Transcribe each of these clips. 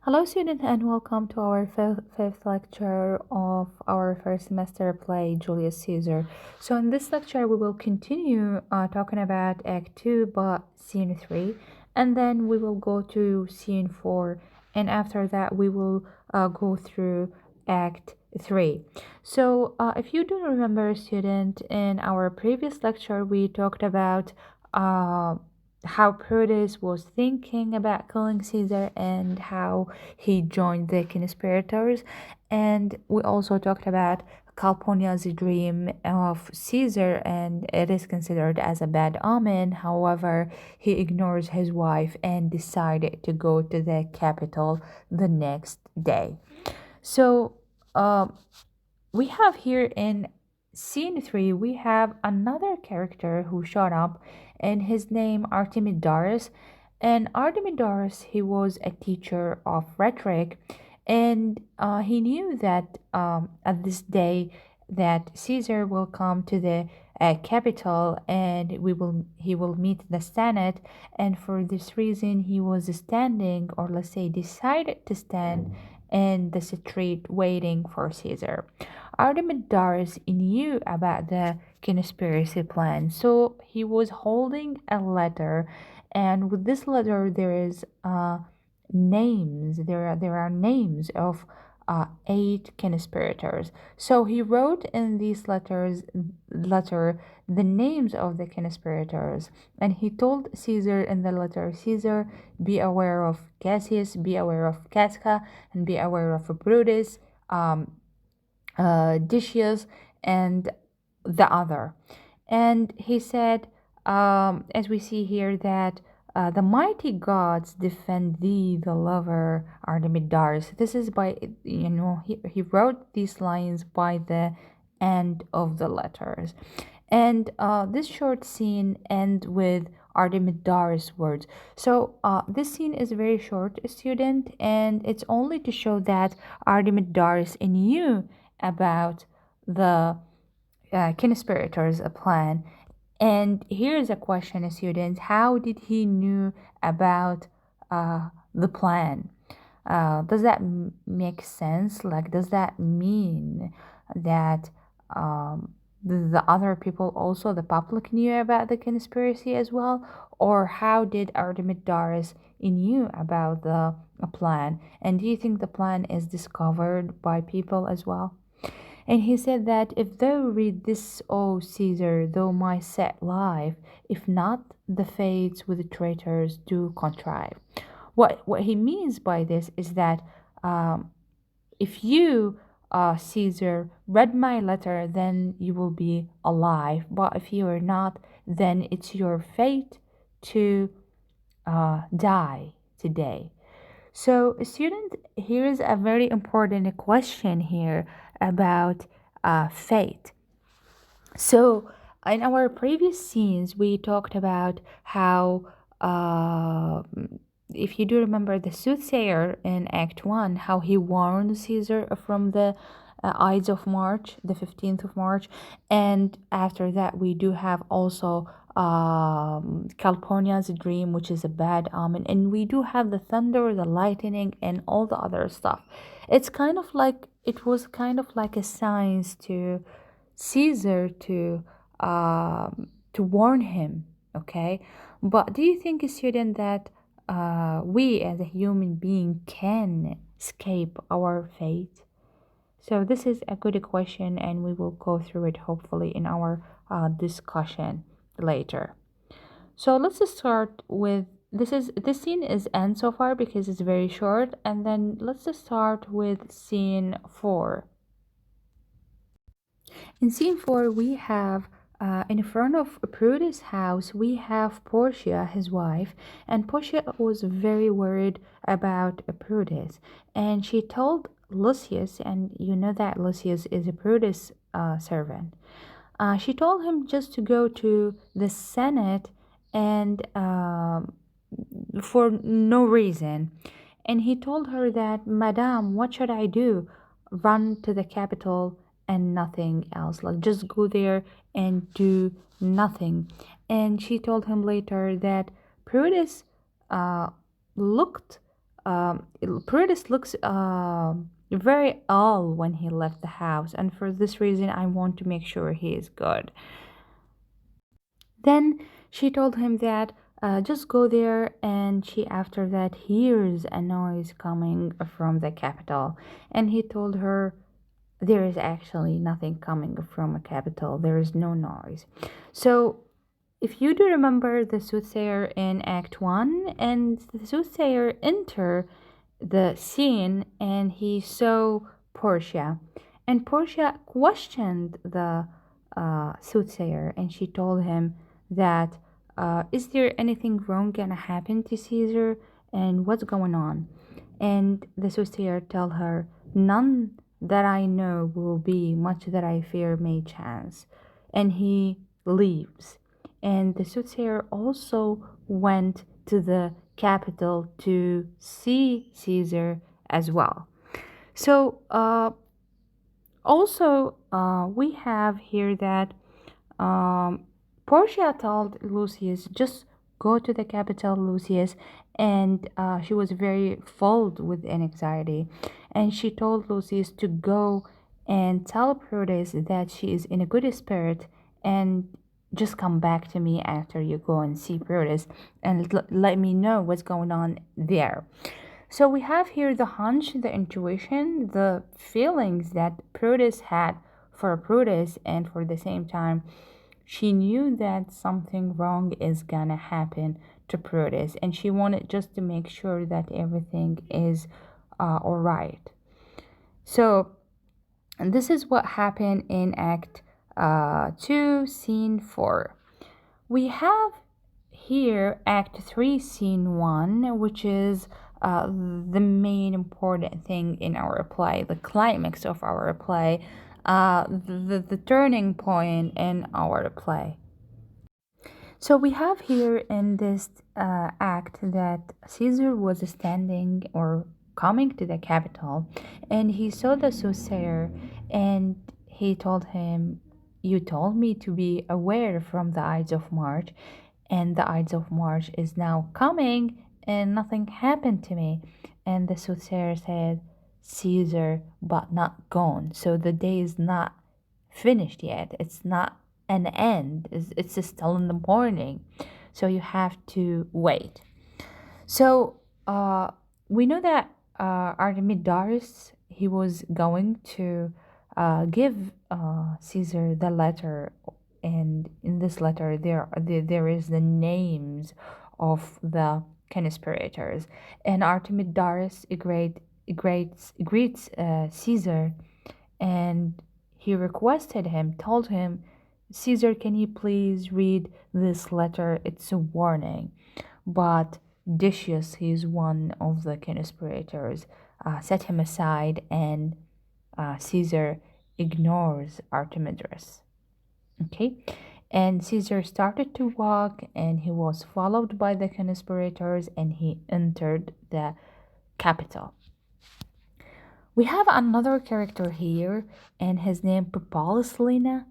Hello, student, and welcome to our fifth lecture of our first semester play, Julius Caesar. So, in this lecture, we will continue talking about Act 2, but Scene 3, and then we will go to Scene 4, and after that, we will go through Act 3. So, if you do remember, student, in our previous lecture, we talked about how Brutus was thinking about killing Caesar and how he joined the conspirators. And we also talked about Calpurnia's dream of Caesar, and it is considered as a bad omen. However, he ignores his wife and decided to go to the capital the next day. So, uh, we have here in scene 3 we have another character who showed up, and his name Artemidaris. And Artemidaris, he was a teacher of rhetoric, and he knew that at this day that Caesar will come to the capital, and he will meet the Senate. And for this reason he was standing, or let's say decided to stand in the street waiting for Caesar. Artemidaris knew about the conspiracy plan, so he was holding a letter, and with this letter there is names. There are names of eight conspirators. So he wrote in these letter the names of the conspirators, and he told Caesar in the letter, Caesar, be aware of Cassius, be aware of Casca, and be aware of Brutus. Decius, and the other. And he said, as we see here, that the mighty gods defend thee, the lover Artemidaris. This is by, he wrote these lines by the end of the letters. And this short scene ends with Artemidaris' words. So this scene is very short, student, and it's only to show that Artemidaris knew about the conspirators' plan. And here's a question, students: how did he knew about the plan? Does that make sense? Like, does that mean that the other people, also the public, knew about the conspiracy as well? Or how did Artemidaris knew about the plan? And do you think the plan is discovered by people as well? And he said that if thou read this, O Caesar, thou my set life, if not, the fates with the traitors do contrive. What he means by this is that if you, Caesar, read my letter, then you will be alive. But if you are not, then it's your fate to die today. So, student, here is a very important question here about fate. So, in our previous scenes, we talked about how, if you do remember, the soothsayer in Act 1, how he warned Caesar from the Ides of March, the 15th of March. And after that, we do have also Calpurnia's dream, which is a bad omen. And we do have the thunder, the lightning, and all the other stuff. It's kind of like, it was kind of like a science to Caesar to warn him. Okay, but do you think, student, that we as a human being can escape our fate? So this is a good question, and we will go through it hopefully in our discussion later. So let's just start with this scene is end so far because it's very short, and then let's just start with scene 4. In scene 4, we have in front of Brutus' house, we have Portia, his wife, and Portia was very worried about Brutus. And she told Lucius, and you know that Lucius is a Brutus servant. She told him just to go to the Senate and for no reason. And he told her that, Madame, what should I do? Run to the capital and nothing else. Like, just go there and do nothing. And she told him later that Brutus looked Brutus looks very ill when he left the house, and for this reason, I want to make sure he is good. Then she told him that just go there, and she after that hears a noise coming from the capital, and he told her there is actually nothing coming from a capital. There is no noise. So if you do remember the soothsayer in Act 1, and the soothsayer enter the scene and he saw Portia, and Portia questioned the soothsayer, and she told him that is there anything wrong gonna happen to Caesar, and what's going on? And the soothsayer tell her, none that I know will be, much that I fear may chance. And he leaves. And the soothsayer also went to the capital to see Caesar as well. So, we have here that Portia told Lucius, just go to the capital, Lucius, and she was very filled with anxiety. And she told Lucius to go and tell Proteus that she is in a good spirit and just come back to me after you go and see Proteus and let me know what's going on there. So we have here the hunch, the intuition, the feelings that Proteus had for Proteus, and for the same time, she knew that something wrong is gonna happen to Proteus, and she wanted just to make sure that everything is all right. So, and this is what happened in Act 2, Scene 4. We have here Act 3, Scene 1, which is the main important thing in our play, the climax of our play, the turning point in our play. So we have here in this act that Caesar was standing or coming to the capital, and he saw the soothsayer, and he told him, you told me to be aware from the Ides of March, and the Ides of March is now coming, and nothing happened to me. And the soothsayer said, Caesar, but not gone. So the day is not finished yet. It's not an end. It's still in the morning. So you have to wait. So we know that Artemidaris, he was going to give Caesar the letter, and in this letter there is the names of the conspirators, and Artemidaris greets Caesar, and he requested him, told him, Caesar, can you please read this letter? It's a warning. But Decius, he is one of the conspirators, set him aside, and Caesar ignores Artemidorus. Okay, and Caesar started to walk, and he was followed by the conspirators, and he entered the capital. We have another character here, and his name Lena,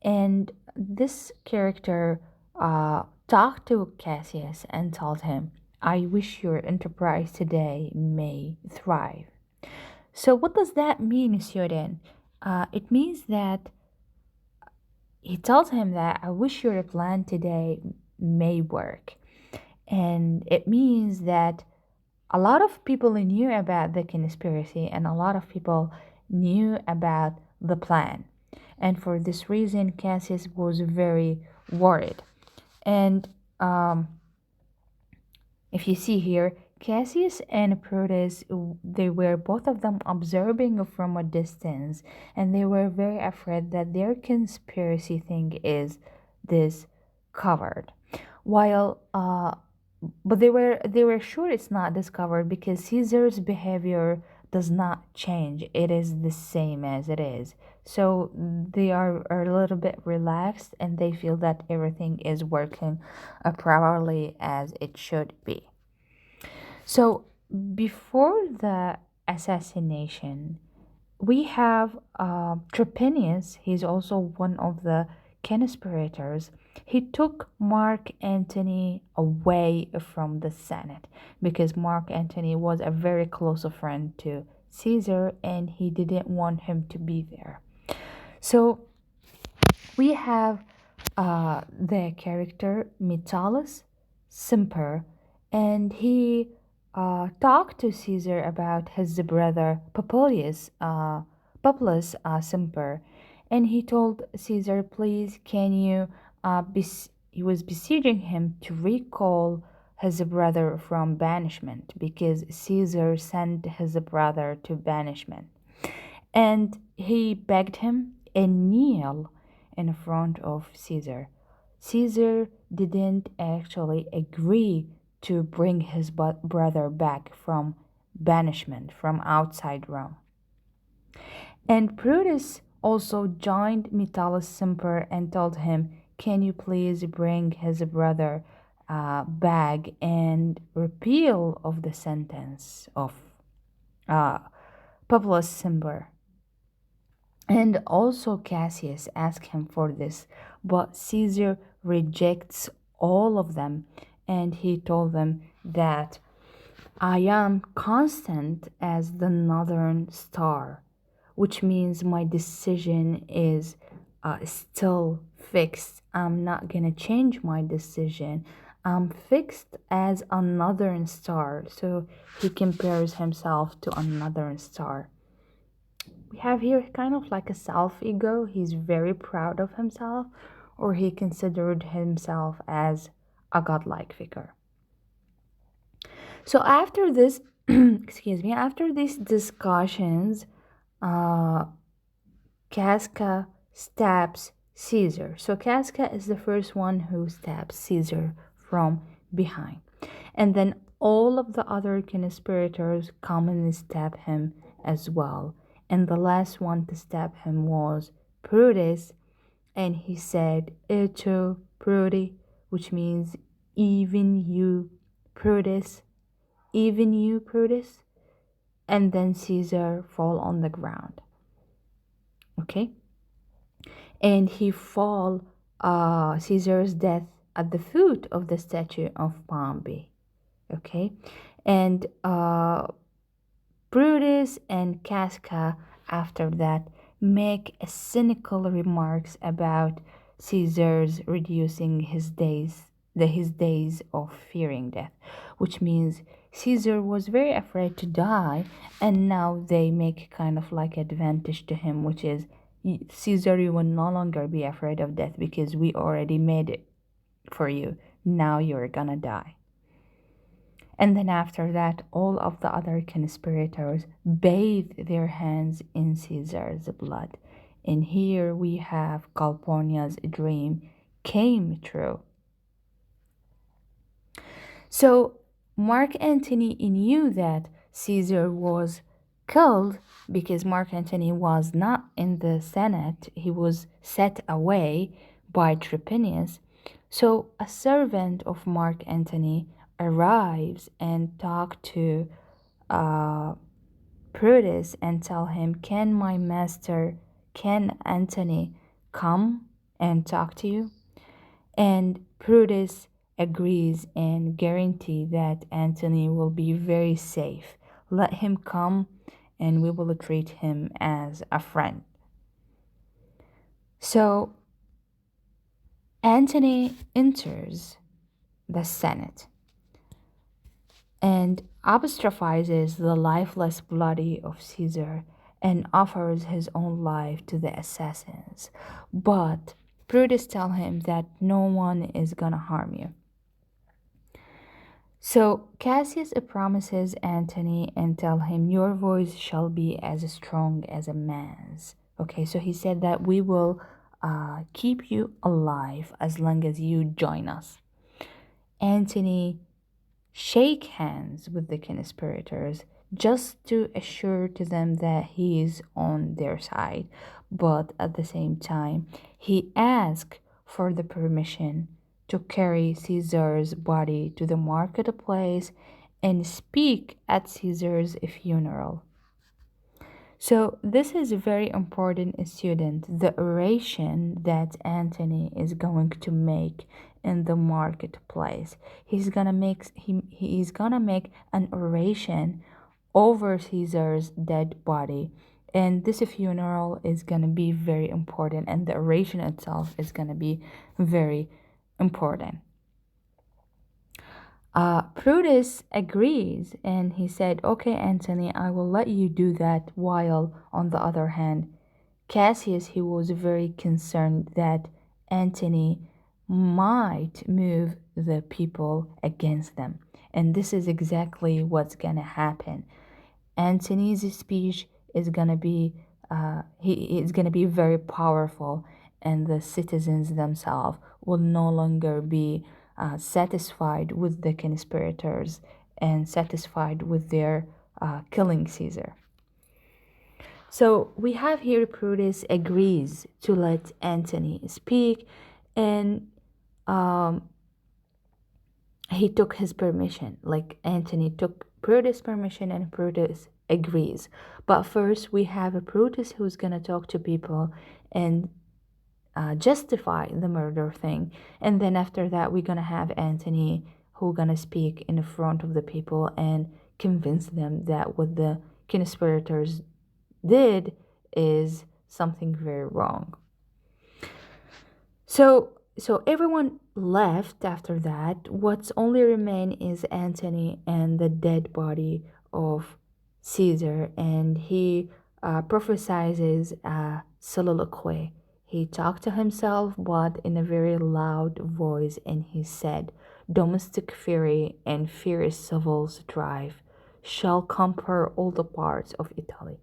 and this character talked to Cassius and told him, I wish your enterprise today may thrive. So what does that mean, Syoden? It means that he tells him that I wish your plan today may work. And it means that a lot of people knew about the conspiracy, and a lot of people knew about the plan. And for this reason, Cassius was very worried. And if you see here, Cassius and Proteus, they were both of them observing from a distance, and they were very afraid that their conspiracy thing is discovered. While but they were sure it's not discovered because Caesar's behavior does not change. It is the same as it is. So they are a little bit relaxed, and they feel that everything is working properly as it should be. So before the assassination, we have Tropinius. He's also one of the conspirators, He took Mark Antony away from the Senate because Mark Antony was a very close friend to Caesar and he didn't want him to be there. So we have the character Metellus Semper, and he talked to Caesar about his brother Publius Semper, and he told Caesar, "Please, can you?" He was beseeching him to recall his brother from banishment because Caesar sent his brother to banishment. And he begged him and kneel in front of Caesar. Caesar didn't actually agree to bring his brother back from banishment from outside Rome. And Brutus also joined Metellus Semper and told him, "Can you please bring his brother back and repeal of the sentence of uh, Publius Semper?" And also Cassius asked him for this, but Caesar rejects all of them, and he told them that I am constant as the northern star, which means my decision is still fixed. I'm not gonna change my decision. I'm fixed as a northern star. So he compares himself to a northern star. We have here kind of like a self ego. He's very proud of himself, or he considered himself as a godlike figure. So after this, excuse me, after these discussions, uh, Casca stabs Caesar. So Casca is the first one who stabs Caesar from behind. And then all of the other conspirators come and stab him as well. And the last one to stab him was Brutus, and he said, "Ito Brudi," which means even you, Brutus, even you, Brutus. And then Caesar fall on the ground. Okay? And he fall Caesar's death at the foot of the statue of Pompey. Okay? And Brutus and Casca after that make cynical remarks about Caesar's reducing his days of fearing death, which means Caesar was very afraid to die, and now they make kind of like advantage to him, which is Caesar, you will no longer be afraid of death because we already made it for you. Now you're gonna die. And then after that, all of the other conspirators bathed their hands in Caesar's blood. And here we have Calpurnia's dream came true. So Mark Antony knew that Caesar was killed because Mark Antony was not in the Senate. He was set away by Trypinius. So a servant of Mark Antony arrives and talk to Brutus and tell him, "Can my master, can Antony come and talk to you?" And Brutus agrees and guarantee that Antony will be very safe. Let him come and we will treat him as a friend. So Antony enters the Senate and apostrophizes the lifeless body of Caesar and offers his own life to the assassins. But Brutus tells him that no one is gonna harm you. So Cassius promises Antony and tell him, "Your voice shall be as strong as a man's." Okay, so he said that we will keep you alive as long as you join us. Antony shake hands with the conspirators just to assure to them that he is on their side, but at the same time he asks for the permission to carry Caesar's body to the marketplace and speak at Caesar's funeral. So this is very important, student. The oration that Antony is going to make in the marketplace. He is gonna make an oration over Caesar's dead body. And this funeral is gonna be very important, and the oration itself is gonna be very important. Brutus agrees and he said, "Okay, Antony, I will let you do that." While on the other hand, Cassius, he was very concerned that Antony might move the people against them. And this is exactly what's gonna happen. Antony's speech is gonna be he is gonna be very powerful, and the citizens themselves will no longer be satisfied with the conspirators and satisfied with their killing Caesar. So we have here Brutus agrees to let Antony speak, and um, he took his permission. Like Antony took Brutus' permission, and Brutus agrees. But first, we have a Brutus who's gonna talk to people and justify the murder thing, and then after that, we're gonna have Antony who gonna speak in front of the people and convince them that what the conspirators did is something very wrong. So everyone left after that. What's only remain is Antony and the dead body of Caesar, and he prophesies a soliloquy. He talked to himself, but in a very loud voice, and he said, "Domestic fury and fierce civil strife shall conquer all the parts of Italy,"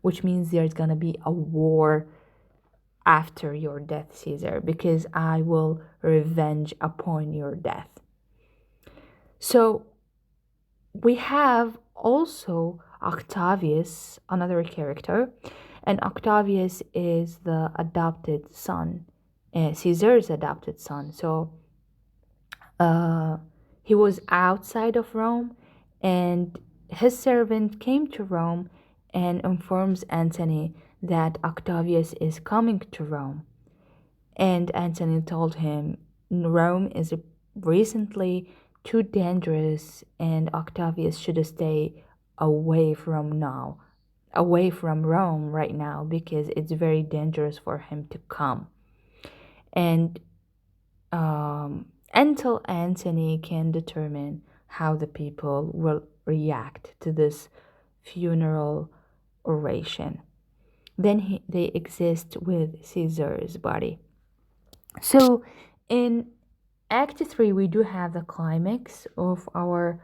which means there's gonna be a war after your death, Caesar, because I will revenge upon your death. So we have also Octavius, another character, and Octavius is the adopted son, Caesar's adopted son. So he was outside of Rome, and his servant came to Rome and informs Antony that Octavius is coming to Rome. And Antony told him Rome is recently too dangerous, and Octavius should stay away from Rome right now, because it's very dangerous for him to come. And until Antony can determine how the people will react to this funeral oration, then they exist with Caesar's body. So in Act 3, we do have the climax of our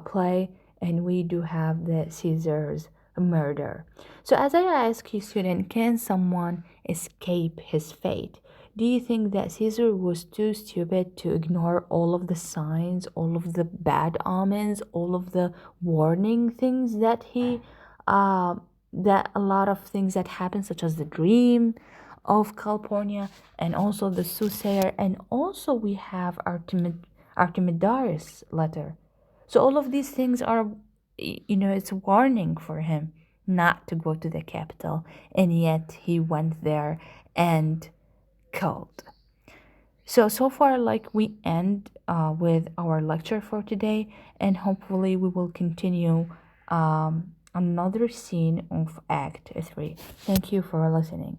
play, and we do have the Caesar's murder. So as I ask you, student, can someone escape his fate? Do you think that Caesar was too stupid to ignore all of the signs, all of the bad omens, all of the warning things that that a lot of things that happen, such as the dream of Calpurnia, and also the soothsayer, and also we have Artemidaris letter. So all of these things are, it's a warning for him not to go to the capital, and yet he went there and killed. So far, like, we end with our lecture for today, and hopefully we will continue another scene of Act 3. Thank you for listening.